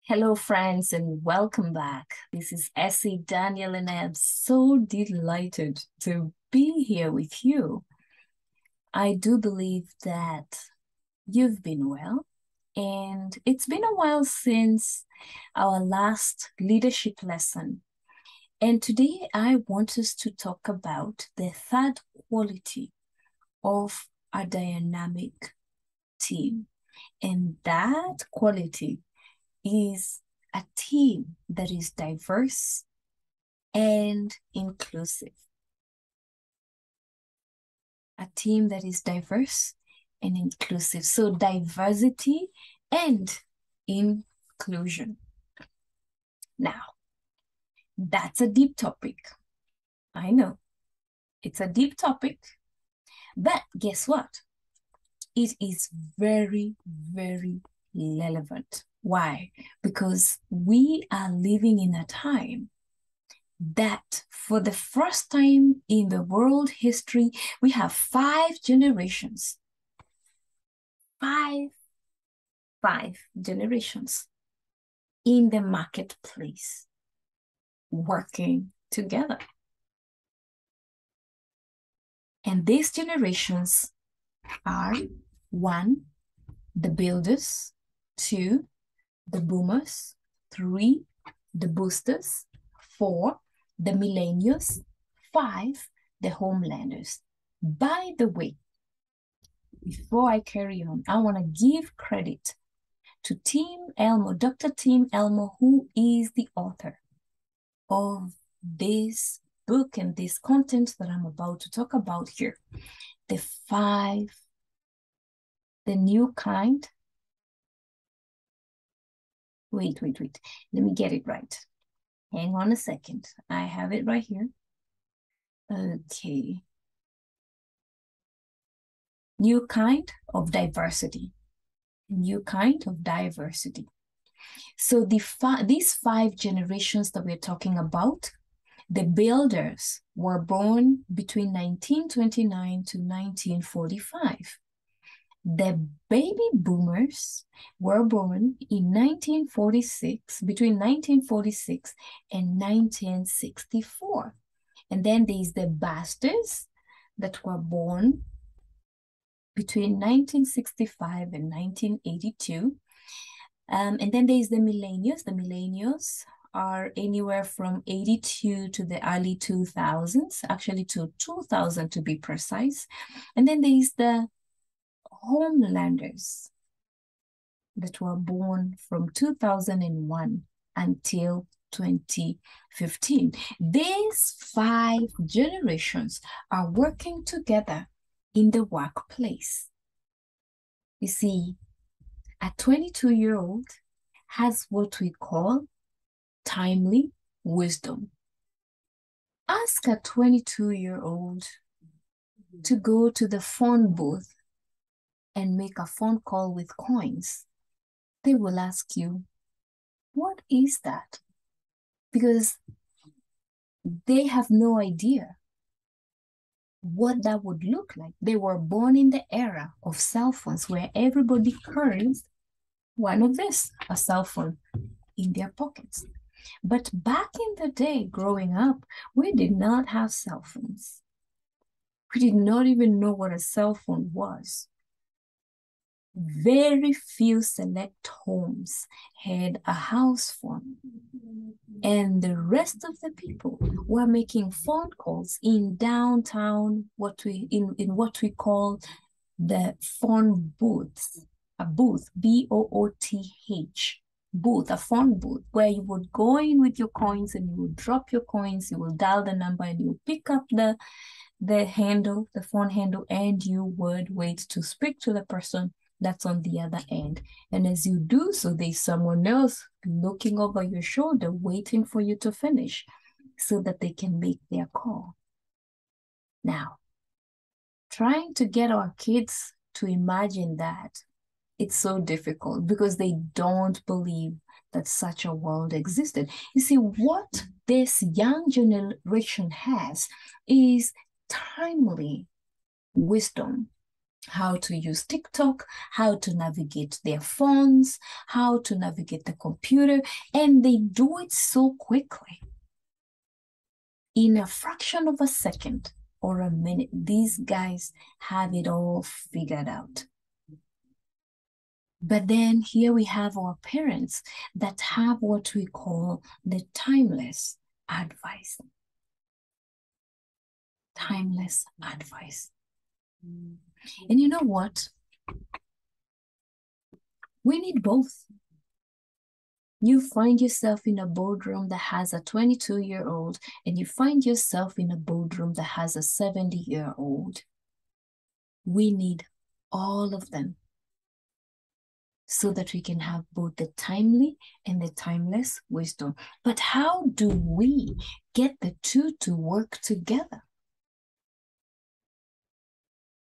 Hello, friends, and welcome back. This is Essie Daniel, and I am so delighted to be here with you. I do believe that you've been well, and it's been a while since our last leadership lesson. And today I want us to talk about the third quality of a dynamic team. And that quality is a team that is diverse and inclusive. A team that is diverse and inclusive. So diversity and inclusion. Now, that's a deep topic. I know it's a deep topic, but guess what? It is very, very relevant. Why? Because we are living in a time that for the first time in the world history, we have 5 generations. Five generations in the marketplace working together. And these generations are 1, the builders, 2, the boomers, 3, the boosters, 4, the millennials, 5, the homelanders. By the way, before I carry on, I want to give credit to Tim Elmo, Dr. Tim Elmo, who is the author of this book and this content that I'm about to talk about here. The new kind. Wait. Let me get it right. Hang on a second. I have it right here. Okay. New kind of diversity. New kind of diversity. So these 5 generations that we're talking about, the builders were born between 1929 to 1945. The baby boomers were born in 1946, between 1946 and 1964. And then there's the bastards that were born between 1965 and 1982. And then there's the millennials. The millennials are anywhere from 82 to the early 2000s, actually to 2000 to be precise. And then there's the homelanders that were born from 2001 until 2015. These 5 generations are working together in the workplace. You see, a 22-year-old has what we call timely wisdom. Ask a 22-year-old to go to the phone booth and make a phone call with coins. They will ask you, what is that? Because they have no idea what that would look like. They were born in the era of cell phones where everybody carries one of this, a cell phone, in their pockets. But back in the day, growing up, we did not have cell phones. We did not even know what a cell phone was. Very few select homes had a house phone. And the rest of the people were making phone calls in downtown, in what we call the phone booths. A booth, B-O-O-T-H, booth, a phone booth, where you would go in with your coins and you would drop your coins, you will dial the number and you pick up the handle, the phone handle, and you would wait to speak to the person that's on the other end. And as you do so, there's someone else looking over your shoulder, waiting for you to finish so that they can make their call. Now, trying to get our kids to imagine that, it's so difficult because they don't believe that such a world existed. You see, what this young generation has is timely wisdom. how to use TikTok, how to navigate their phones, how to navigate the computer, and they do it so quickly. In a fraction of a second or a minute, these guys have it all figured out. But then here we have our parents that have what we call the timeless advice. Timeless advice. And you know what? We need both. You find yourself in a boardroom that has a 22-year-old, and you find yourself in a boardroom that has a 70-year-old. We need all of them so that we can have both the timely and the timeless wisdom. But how do we get the two to work together?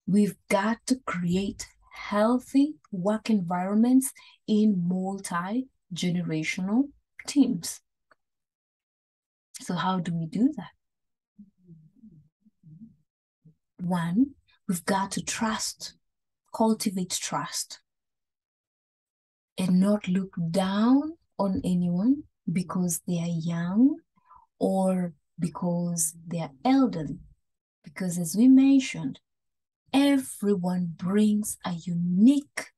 We've got to create healthy work environments in multi-generational teams. So how do we do that? One, we've got to trust, cultivate trust, and not look down on anyone because they are young or because they are elderly. Because as we mentioned, everyone brings a unique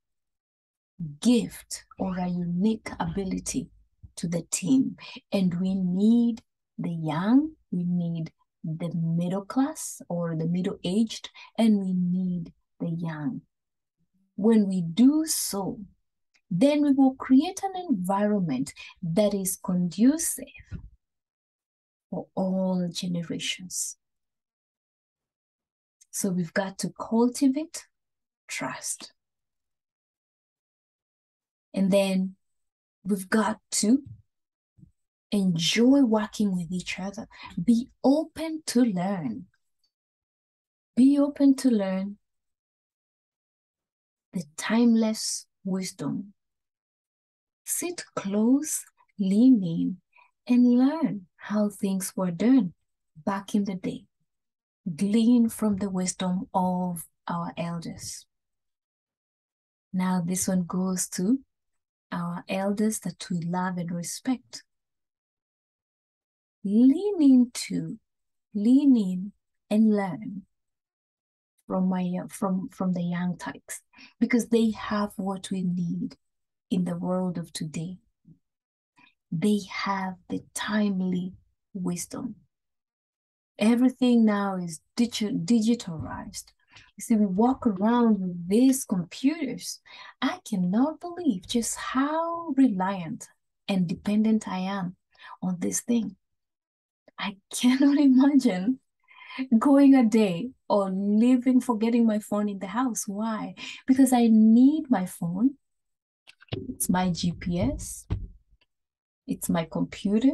gift or a unique ability to the team. And we need the young, we need the middle class or the middle-aged, and we need the young. When we do so, then we will create an environment that is conducive for all generations. So we've got to cultivate trust. And then we've got to enjoy working with each other. Be open to learn. Be open to learn the timeless wisdom. Sit close, lean in, and learn how things were done back in the day. Glean from the wisdom of our elders. Now this one goes to our elders that we love and respect. Lean in and learn from the young types, because they have what we need in the world of today. They have the timely wisdom. Everything now is digitalized. You see, we walk around with these computers. I cannot believe just how reliant and dependent I am on this thing. I cannot imagine going a day or forgetting my phone in the house. Why? Because I need my phone. It's my GPS. It's my computer.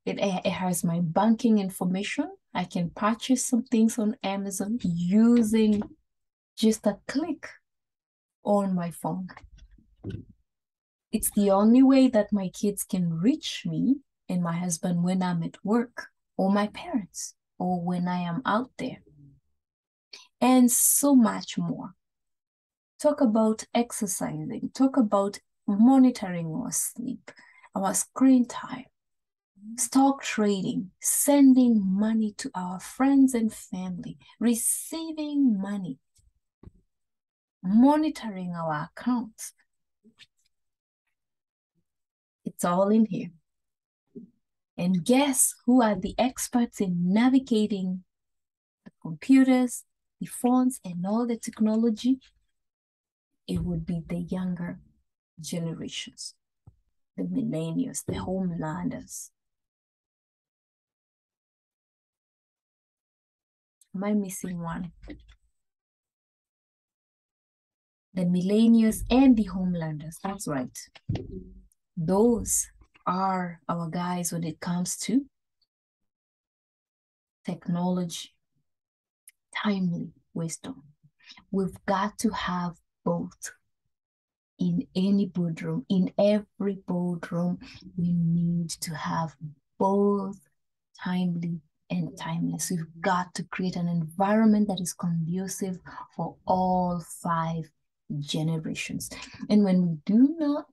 It has my banking information. I can purchase some things on Amazon using just a click on my phone. It's the only way that my kids can reach me and my husband when I'm at work, or my parents, or when I am out there. And so much more. Talk about exercising. Talk about monitoring our sleep, our screen time, stock trading, sending money to our friends and family, receiving money, monitoring our accounts. It's all in here. And guess who are the experts in navigating the computers, the phones, and all the technology? It would be the younger generations, the millennials, the homelanders. Am I missing one? The millennials and the homelanders. That's right. Those are our guys when it comes to technology, timely wisdom. We've got to have both in any boardroom. In every boardroom, we need to have both timely and timeless. We've got to create an environment that is conducive for all 5 generations. And when we do not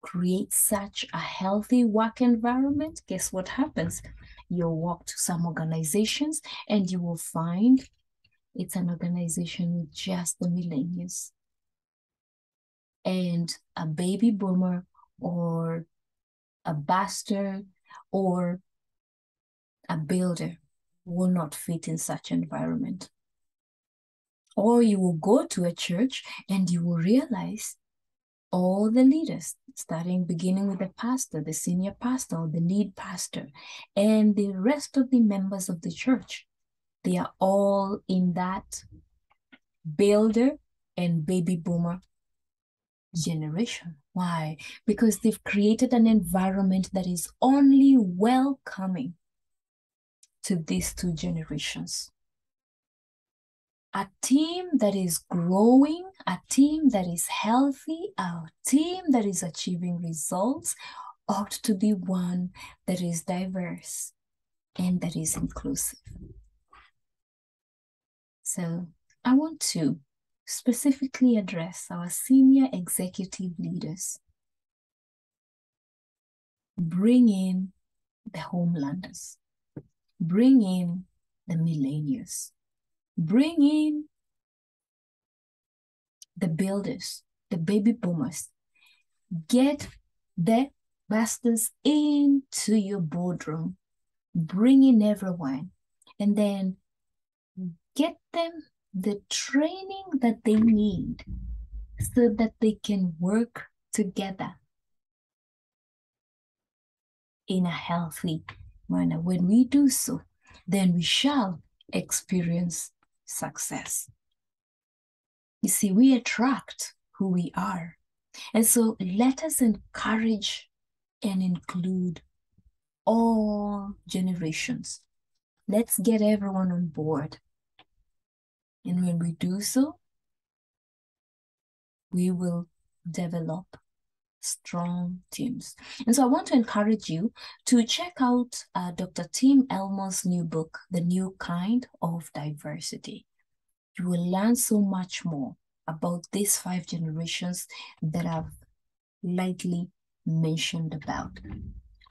create such a healthy work environment, guess what happens? You'll walk to some organizations and you will find it's an organization with just the millennials. And a baby boomer or a bastard or a builder will not fit in such environment. Or you will go to a church and you will realize all the leaders, beginning with the pastor, the senior pastor, or the lead pastor, and the rest of the members of the church, they are all in that builder and baby boomer generation. Why? Because they've created an environment that is only welcoming to these 2 generations. A team that is growing, a team that is healthy, a team that is achieving results ought to be one that is diverse and that is inclusive. So I want to specifically address our senior executive leaders. Bring in the homelanders. Bring in the millennials. Bring in the builders, the baby boomers. Get the bastards into your boardroom. Bring in everyone. And then get them the training that they need so that they can work together in a healthy manner. When we do so, then we shall experience success. You see, we attract who we are. And so let us encourage and include all generations. Let's get everyone on board. And when we do so, we will develop strong teams. And so I want to encourage you to check out Dr. Tim Elmo's new book, The New Kind of Diversity. You will learn so much more about these 5 generations that I've lightly mentioned about.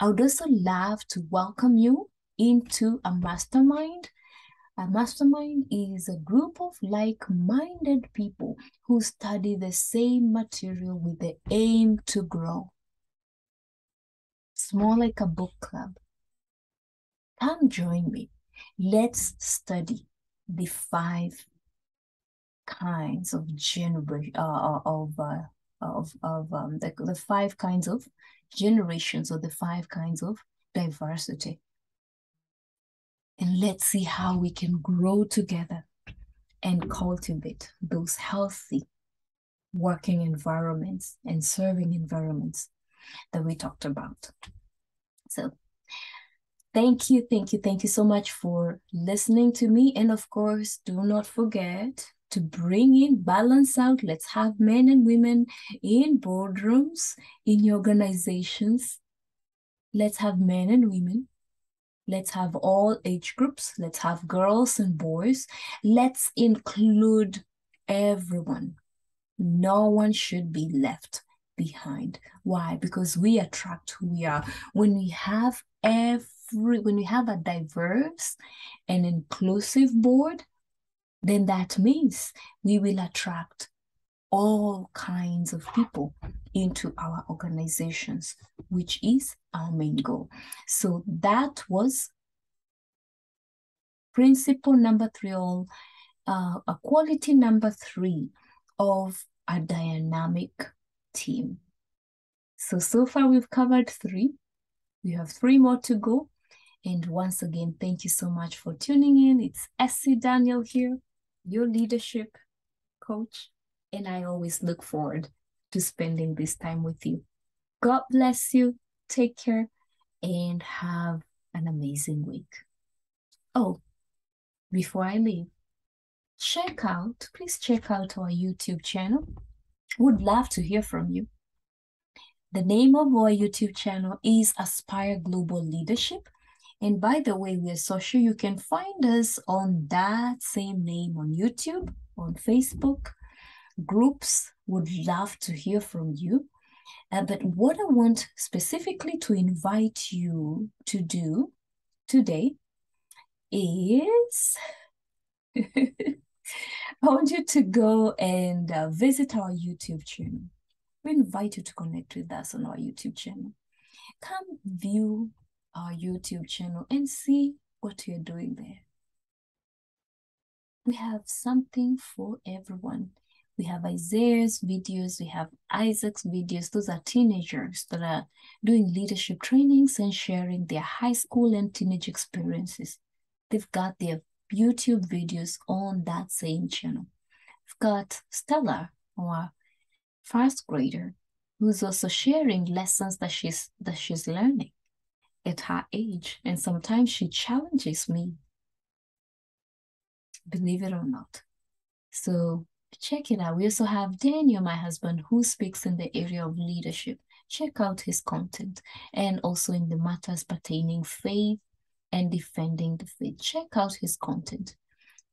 I would also love to welcome you into a mastermind. A mastermind is a group of like-minded people who study the same material with the aim to grow. It's more like a book club. Come join me. Let's study the 5 kinds of the 5 kinds of generations, or the 5 kinds of diversity. And let's see how we can grow together and cultivate those healthy working environments and serving environments that we talked about. So thank you so much for listening to me. And of course, do not forget to bring in, balance out. Let's have men and women in boardrooms, in your organizations. Let's have men and women. Let's have all age groups. Let's have girls and boys. Let's include everyone. No one should be left behind. Why? Because we attract who we are. When we have a diverse and inclusive board, then that means we will attract all kinds of people into our organizations, which is our main goal. So that was principle number 3, a quality number 3 of a dynamic team. So far we've covered 3. We have 3 more to go. And once again, thank you so much for tuning in. It's Essie Daniel here, your leadership coach. And I always look forward to spending this time with you. God bless you. Take care and have an amazing week. Oh, before I leave, please check out our YouTube channel. Would love to hear from you. The name of our YouTube channel is Aspire Global Leadership. And by the way, we are social. You can find us on that same name on YouTube, on Facebook, groups. Would love to hear from you. But what I want specifically to invite you to do today is I want you to go and visit our YouTube channel. We invite you to connect with us on our YouTube channel. Come view our YouTube channel and see what you're doing there. We have something for everyone. We have Isaiah's videos, we have Isaac's videos. Those are teenagers that are doing leadership trainings and sharing their high school and teenage experiences. They've got their YouTube videos on that same channel. We've got Stella, our first grader, who's also sharing lessons that she's learning at her age. And sometimes she challenges me, believe it or not. So check it out. We also have Daniel, my husband, who speaks in the area of leadership. Check out his content, and also in the matters pertaining faith and defending the faith. Check out his content.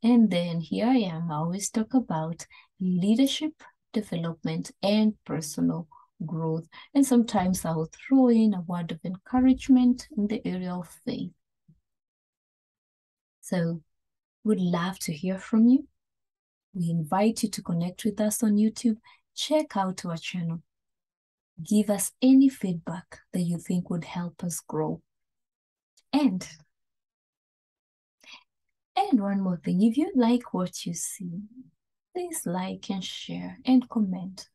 And then here I am. I always talk about leadership development and personal growth. And sometimes I'll throw in a word of encouragement in the area of faith. So would love to hear from you. We invite you to connect with us on YouTube. Check out our channel. Give us any feedback that you think would help us grow. And one more thing, if you like what you see, please like and share and comment.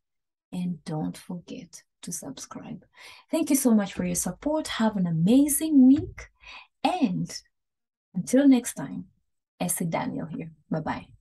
And don't forget to subscribe. Thank you so much for your support. Have an amazing week. And until next time, Essie Daniel here. Bye-bye.